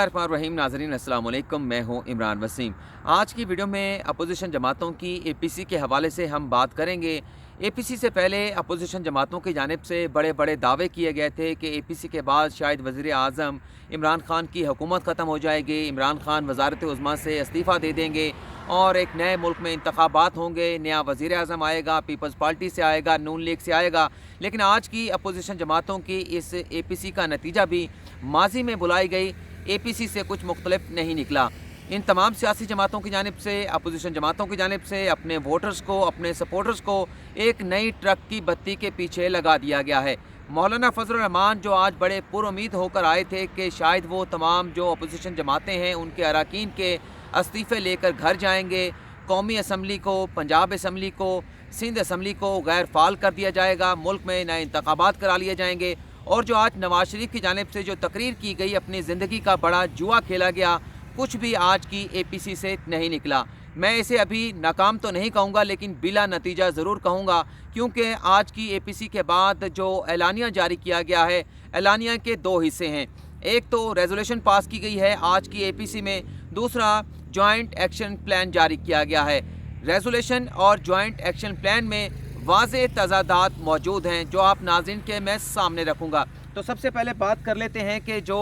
रहीम नाज़रीन अस्सलाम वालेकुम, मैं हूं इमरान वसीम। आज की वीडियो में अपोजिशन जमातों की एपीसी के हवाले से हम बात करेंगे। एपीसी से पहले अपोजिशन जमातों की जानिब से बड़े बड़े दावे किए गए थे कि एपीसी के बाद शायद वज़ीर आज़म इमरान खान की हुकूमत ख़त्म हो जाएगी, इमरान खान वज़ारत उज़्मा से इस्तीफ़ा दे देंगे और एक नए मुल्क में इंतखाबात होंगे, नया वज़ीर आज़म आएगा, पीपल्स पार्टी से आएगा, नून लीग से आएगा। लेकिन आज की अपोजिशन जमातों की इस एपीसी का नतीजा भी माजी में बुलाई गई एपीसी से कुछ मुख्तलिफ नहीं निकला। इन तमाम सियासी जमातों की जानिब से, अपोजिशन जमातों की जानिब से अपने वोटर्स को, अपने सपोर्टर्स को एक नई ट्रक की बत्ती के पीछे लगा दिया गया है। मौलाना फजलुर रहमान जो आज बड़े पुरुमीद होकर आए थे कि शायद वो तमाम जो अपोजिशन जमातें हैं उनके अरकान के इस्तीफ़े लेकर घर जाएंगे, कौमी असम्बली को, पंजाब असम्बली को, सिंध असम्बली को गैर फ़ाल कर दिया जाएगा, मुल्क में नए इंतखाबात करा लिए जाएंगे। और जो आज नवाज शरीफ की जानिब से जो तकरीर की गई, अपनी ज़िंदगी का बड़ा जुआ खेला गया, कुछ भी आज की एपीसी से नहीं निकला। मैं इसे अभी नाकाम तो नहीं कहूँगा लेकिन बिला नतीजा ज़रूर कहूँगा, क्योंकि आज की एपीसी के बाद जो एलानिया जारी किया गया है, एलानिया के दो हिस्से हैं। एक तो रेजोल्यूशन पास की गई है आज की एपीसी में, दूसरा जॉइंट एक्शन प्लान जारी किया गया है। रेजोल्यूशन और जॉइंट एक्शन प्लान में वाज़े तज़ादात मौजूद हैं जो आप नाज़रीन के मैं सामने रखूँगा। तो सबसे पहले बात कर लेते हैं कि जो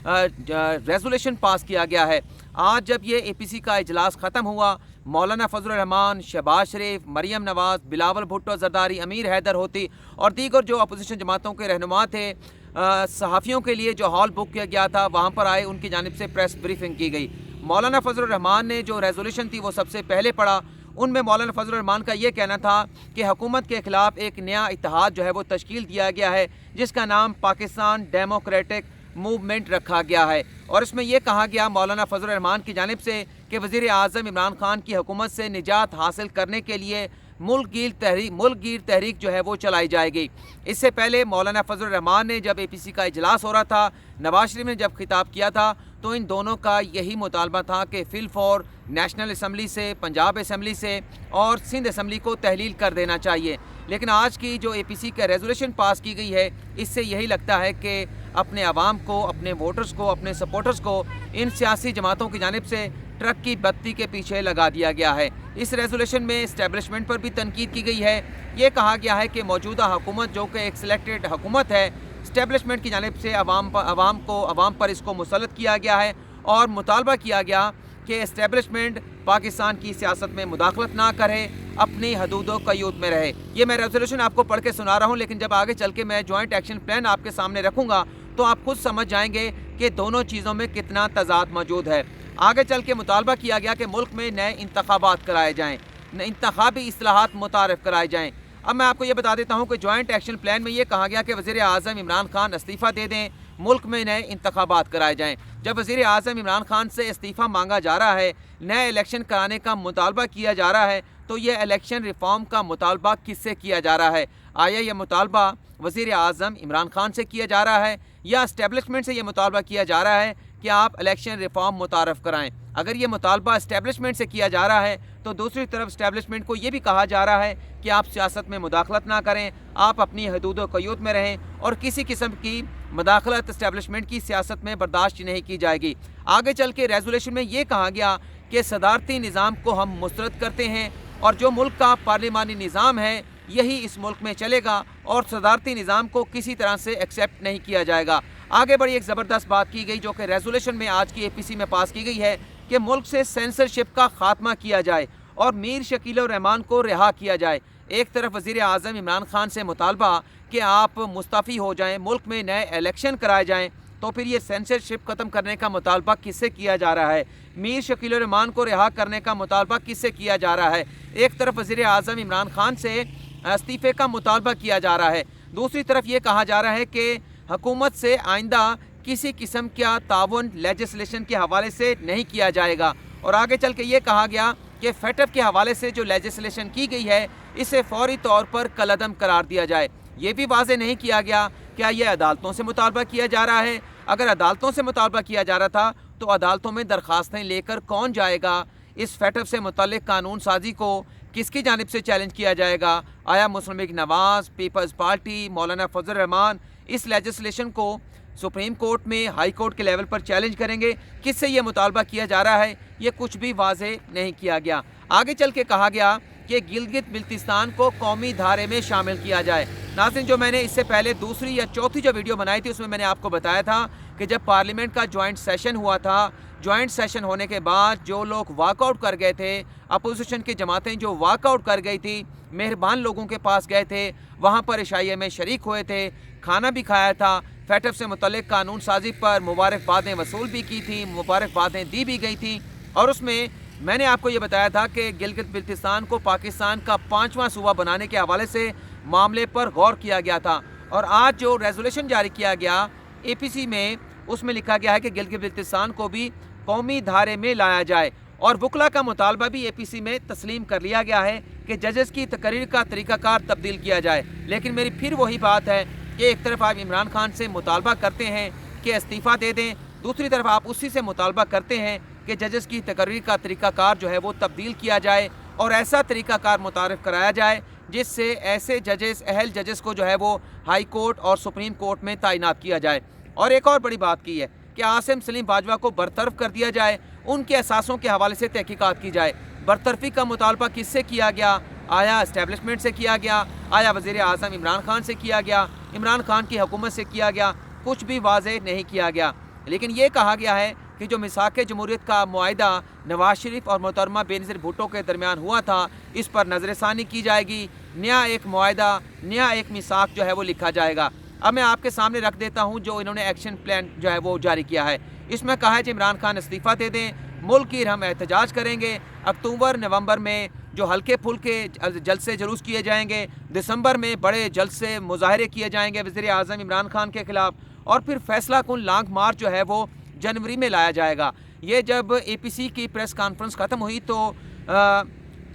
रेजोल्यूशन पास किया गया है। आज जब ये एपीसी का इजलास ख़त्म हुआ, मौलाना फजलुर रहमान, शहबाज शरीफ, मरियम नवाज़, बिलावल भुट्टो ज़रदारी, अमीर हैदर होती और दीगर जो अपोजिशन जमातों के रहनुमा थे, सहाफ़ियों के लिए जो हॉल बुक किया गया था वहाँ पर आए, उनकी जानिब से प्रेस ब्रीफिंग की गई। मौलाना फजलुर रहमान ने जो रेजोल्यूशन थी वो सबसे पहले पढ़ा। उनमें मौलाना फजलुर रहमान का ये कहना था कि हुकूमत के ख़िलाफ़ एक नया इत्तेहाद जो है वो तश्कील दिया गया है, जिसका नाम पाकिस्तान डेमोक्रेटिक मूवमेंट रखा गया है। और इसमें यह कहा गया मौलाना फजलुर रहमान की जानिब से कि वज़ीर आज़म इमरान खान की हुकूमत से निजात हासिल करने के लिए मुल्कगीर तहरीक जो है वो चलाई जाएगी। इससे पहले मौलाना फजलुर रहमान ने जब एपीसी का इजलास हो रहा था, नवाज शरीफ ने जब खिताब किया था, तो इन दोनों का यही मुतालबा था कि फिल फॉर नेशनल असम्बली से, पंजाब असम्बली से और सिंध असम्बली को तहलील कर देना चाहिए। लेकिन आज की जो एपीसी का रेजोल्यूशन पास की गई है, इससे यही लगता है कि अपने आवाम को, अपने वोटर्स को, अपने सपोर्टर्स को इन सियासी जमातों की जानिब से ट्रक की बत्ती के पीछे लगा दिया गया है। इस रेजोल्यूशन में इस्टेब्लिशमेंट पर भी तनकीद की गई है। ये कहा गया है कि मौजूदा हुकूमत जो कि एक सिलेक्टेड हुकूमत है, इस्टेब्लिशमेंट की जानिब से अवाम पर इसको मुसल्लत किया गया है और मुतालबा किया गया कि इस्टेब्लिशमेंट पाकिस्तान की सियासत में मुदाखलत ना करे, अपनी हदूदो क़यूद में रहे। ये मैं रेजोल्यूशन आपको पढ़ के सुना रहा हूँ, लेकिन जब आगे चल के मैं जॉइंट एक्शन प्लान आपके सामने रखूँगा तो आप खुद समझ जाएंगे कि दोनों चीज़ों में कितना तज़ाद मौजूद है। आगे चल के मुतालबा किया गया कि मुल्क में नए इंतखाबात कराए जाएँ, इंतखाबी इस्लाहात मुतारफ़ कराए जाएँ। अब मैं आपको ये बता देता हूँ कि जॉइंट एक्शन प्लान में ये कहा गया कि वज़ीर आज़म इमरान खान इस्तीफ़ा दे दें, मुल्क में नए इंतखाबात कराए जाएँ। जब वज़ीर आज़म इमरान खान से इस्तीफ़ा मांगा जा रहा है, नए इलेक्शन कराने का मुतालबा किया जा रहा है, तो ये इलेक्शन रिफॉर्म का मुतालबा किससे किया जा रहा है? आया ये मुतालबा वज़ीर आज़म इमरान खान से किया जा रहा है या इस्टेब्लिशमेंट से ये मुतालबा किया जा रहा है कि आप इलेक्शन रिफॉर्म मुतारफ़ कराएँ? अगर ये मुतालबा इस्टेब्लिशमेंट से किया जा रहा है तो दूसरी तरफ इस्टेब्लिशमेंट को ये भी कहा जा रहा है कि आप सियासत में मुदाखलत ना करें, आप अपनी हदूद क़यूद में रहें और किसी किस्म की मुदाखलत इस्टेब्लिशमेंट की सियासत में बर्दाश्त नहीं की जाएगी। आगे चल के रेजोल्यूशन में ये कहा गया कि सदारती निज़ाम को हम मुस्तरद करते हैं और जो मुल्क का पार्लिमानी निज़ाम है यही इस मुल्क में चलेगा और सदारती निज़ाम को किसी तरह से एक्सेप्ट नहीं किया जाएगा। आगे बड़ी एक ज़बरदस्त बात की गई जो कि रेजोल्यूशन में आज की एपीसी में पास की गई है कि मुल्क से सेंसरशिप का खात्मा किया जाए और मीर शकील रहमान को रिहा किया जाए। एक तरफ वज़ीर आज़म इमरान खान से मुतालबा कि आप मुस्तफ़ी हो जाएं, मुल्क में नए इलेक्शन कराए जाएं, तो फिर ये सेंसरशिप ख़त्म करने का मुतालबा किससे किया जा रहा है? मीर शकील रहमान को रिहा करने का मुतालबा किससे किया जा रहा है? एक तरफ वज़ीर आज़म इमरान खान से इस्तीफ़े का मुतालबा किया जा रहा है, दूसरी तरफ ये कहा जा रहा है कि हुकूमत से आइंदा किसी किस्म का ताउन लेजिस्लेशन के हवाले से नहीं किया जाएगा। और आगे चल के ये कहा गया कि फेटअप के हवाले से जो लेजिस्लेशन की गई है इसे फौरी तौर पर कलअदम करार दिया जाए। ये भी वाज़े नहीं किया गया क्या ये अदालतों से मुतालबा किया जा रहा है। अगर अदालतों से मुतालबा किया जा रहा था तो अदालतों में दरख्वास्तें लेकर कौन जाएगा? इस फेटअप से मुतल्लिक कानून साजी को किसकी जानिब से चैलेंज किया जाएगा? आया मुस्लिम लीग नवाज़, पीपल्स पार्टी, मौलाना फजल रहमान इस लेजिस्लेशन को सुप्रीम कोर्ट में, हाई कोर्ट के लेवल पर चैलेंज करेंगे। किससे ये मुतालबा किया जा रहा है, ये कुछ भी वाज़ेह नहीं किया गया। आगे चल के कहा गया कि गिलगित बिल्तिस्तान को कौमी धारे में शामिल किया जाए। नाज़रीन, जो मैंने इससे पहले दूसरी या चौथी जो वीडियो बनाई थी उसमें मैंने आपको बताया था कि जब पार्लियामेंट का जॉइंट सेशन हुआ था, जॉइंट सेशन होने के बाद जो लोग वॉकआउट कर गए थे, अपोजिशन की जमातें जो वॉकआउट कर गई थी, मेहरबान लोगों के पास गए थे, वहाँ पर इशाइया में शरीक हुए थे, खाना भी खाया था, फैटफ से मुतल्लिक कानून साजी पर मुबारकबादें वसूल भी की थी, मुबारकबादें दी भी गई थी। और उसमें मैंने आपको ये बताया था कि गिलगित बिल्तिस्तान को पाकिस्तान का 5वां सूबा बनाने के हवाले से मामले पर गौर किया गया था। और आज जो रेजोल्यूशन जारी किया गया APC में, उसमें लिखा गया है कि गिलगित बिल्तिस्तान को भी कौमी धारे में लाया जाए। और वकला का मुतालबा भी APC में तस्लीम कर लिया गया है कि जजेस की तकरीर का तरीक़ाकार तब्दील किया जाए। लेकिन मेरी फिर वही बात है कि एक तरफ आप इमरान खान से मुतालबा करते हैं कि इस्तीफ़ा दे दें, दूसरी तरफ आप उसी से मुतालबा करते हैं कि जजेस की तकरीर का तरीक़ाकार जो है वो तब्दील किया जाए और ऐसा तरीक़ाकार मुतारफ़ कराया जाए जिससे ऐसे जजेस, अहल जजेस को जो है वो हाई कोर्ट और सुप्रीम कोर्ट में तैनात किया जाए। और एक और बड़ी बात की है कि आसिम सलीम बाजवा को बरतरफ कर दिया जाए, उनके असासों के हवाले से तहकीकात की जाए। बरतरफी का मुतालबा किससे किया गया? आया इस्टेब्लिशमेंट से किया गया? आया वज़ीर आज़म इमरान खान से किया गया? इमरान खान की हुकूमत से किया गया? कुछ भी वाज़ेह नहीं किया गया। लेकिन ये कहा गया है कि जो मिसाक़ जमहूरियत का मुआहिदा नवाज शरीफ और मोहतरमा बेनज़ीर भुट्टो के दरमियान हुआ था, इस पर नज़रसानी की जाएगी, नया एक मुआहिदा, नया एक मिसाक़ जो है वो लिखा जाएगा। अब मैं आपके सामने रख देता हूँ जो इन्होंने एक्शन प्लान जो है वो जारी किया है। इसमें कहा है कि इमरान खान इस्तीफ़ा दे दें, मुल्क की हम एहतजाज करेंगे, अक्टूबर नवंबर में जो हल्के फुल्के जलसे जुलूस किए जाएंगे, दिसंबर में बड़े जलसे मुजाहरे किए जाएंगे वज़ीर आज़म इमरान खान के ख़िलाफ़, और फिर फैसला कुन लॉन्ग मार्च जो है वो जनवरी में लाया जाएगा। ये जब APC की प्रेस कॉन्फ्रेंस ख़त्म हुई तो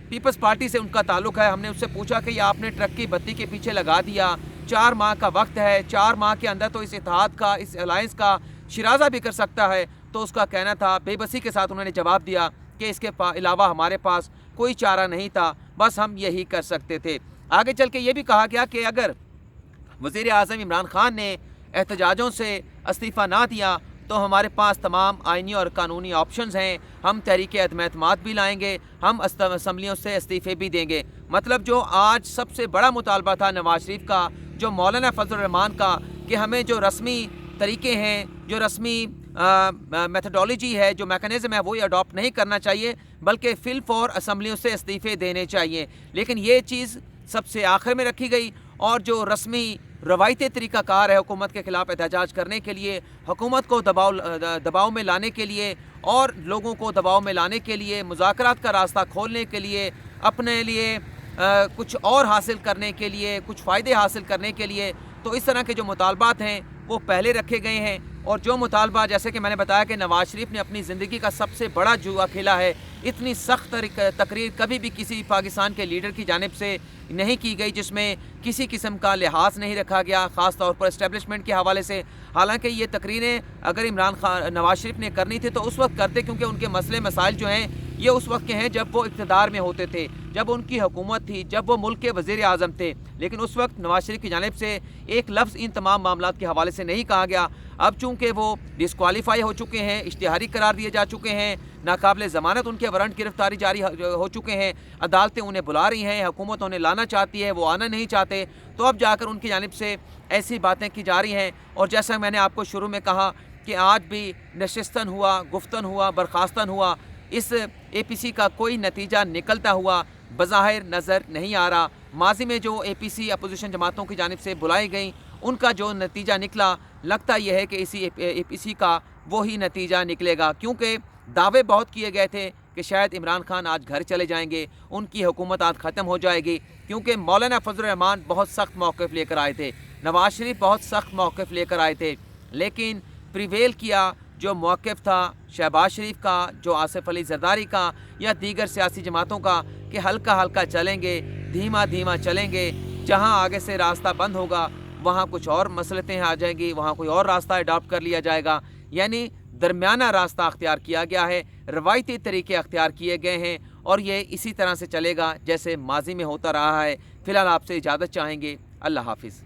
पीपल्स पार्टी से उनका ताल्लुक़ है। हमने उससे पूछा कि ये आपने ट्रक की बत्ती के पीछे लगा दिया, 4 माह का वक्त है, 4 माह के अंदर तो इस इत्तेहाद का, इस अलायंस का शिराजा भी कर सकता है। तो उसका कहना था, बेबसी के साथ उन्होंने जवाब दिया कि इसके अलावा हमारे पास कोई चारा नहीं था, बस हम यही कर सकते थे। आगे चल के ये भी कहा गया कि अगर वज़ीर आज़म इमरान खान ने एहतजाजों से इस्तीफ़ा ना दिया तो हमारे पास तमाम आइनी और कानूनी ऑप्शंस हैं, हम तहरीक अदम-ए-एतमाद भी लाएंगे, हम असम्बलियों से इस्तीफ़े भी देंगे। मतलब जो आज सबसे बड़ा मुतालबा था नवाज शरीफ का, जो मौलाना फजल रहमान का, कि हमें जो रस्मी तरीके हैं, जो रस्मी मेथडोलॉजी है, जो मैकेनिज़्म है, वो अडॉप्ट नहीं करना चाहिए, बल्कि फिल फॉर असम्बलियों से इस्तीफ़े देने चाहिए। लेकिन ये चीज़ सबसे आखिर में रखी गई और जो रस्मी रवायती तरीक़ाकार है हुकूमत के ख़िलाफ़ एहतजाज करने के लिए, हुकूमत को दबाव में लाने के लिए और लोगों को दबाव में लाने के लिए, मुज़ाकरात का रास्ता खोलने के लिए, अपने लिए कुछ और हासिल करने के लिए, कुछ फ़ायदे हासिल करने के लिए, तो इस तरह के जो मुतालबात हैं वो पहले रखे गए हैं। और जो मुतालबा, जैसे कि मैंने बताया कि नवाज शरीफ ने अपनी ज़िंदगी का सबसे बड़ा जुआ खेला है, इतनी सख्त तकरीर कभी भी किसी पाकिस्तान के लीडर की जानिब से नहीं की गई जिसमें किसी किस्म का लिहाज नहीं रखा गया, ख़ास तौर पर इस्टेब्लिशमेंट के हवाले से। हालांकि ये तकरीरें अगर नवाज शरीफ ने करनी थी तो उस वक्त करते, क्योंकि उनके मसले मसाइल जो हैं ये उस वक्त के हैं जब वो इक़्तिदार में होते थे, जब उनकी हुकूमत थी, जब वो मुल्क के वज़ीर आज़म थे। लेकिन उस वक्त नवाज शरीफ की जानिब से एक लफ्ज़ इन तमाम मामलात के हवाले से नहीं कहा गया। अब चूँकि वो डिस्क्वालीफाई हो चुके हैं, इश्तिहारी करार दिए जा चुके हैं, नाकाबिल ज़मानत उनके वारंट गिरफ्तारी जारी हो चुके हैं, अदालतें उन्हें बुला रही हैं, हुकूमत उन्हें लाना चाहती है, वो आना नहीं चाहते, तो अब जाकर उनकी जानिब से ऐसी बातें की जा रही हैं। और जैसा मैंने आपको शुरू में कहा कि आज भी नशिस्तन हुआ, गुफ्तन हुआ, बर्खास्तन हुआ, इस APC का कोई नतीजा निकलता हुआ बज़ाहिर नज़र नहीं आ रहा। माजी में जो APC अपोजिशन जमातों की जानिब से बुलाई गई, उनका जो नतीजा निकला, लगता यह है कि इसी APC का वही नतीजा निकलेगा, क्योंकि दावे बहुत किए गए थे कि शायद इमरान खान आज घर चले जाएंगे, उनकी हुकूमत आज ख़त्म हो जाएगी, क्योंकि मौलाना फजल रहमान बहुत सख्त मौक़िफ़ लेकर आए थे, नवाज शरीफ बहुत सख्त मौक़िफ़ लेकर आए थे। लेकिन प्रिवेल किया जो मौक़िफ़ था शहबाज शरीफ का, जो आसिफ अली ज़रदारी का या दीगर सियासी जमातों का, कि हल्का हल्का चलेंगे, धीमा धीमा चलेंगे, जहां आगे से रास्ता बंद होगा वहां कुछ और मसलतें आ जाएंगी, वहां कोई और रास्ता अडॉप्ट कर लिया जाएगा। यानी दरमियाना रास्ता अख्तियार किया गया है, रवायती तरीके अख्तियार किए गए हैं और ये इसी तरह से चलेगा जैसे माजी में होता रहा है। फ़िलहाल आपसे इजाज़त चाहेंगे। अल्लाह हाफिज़।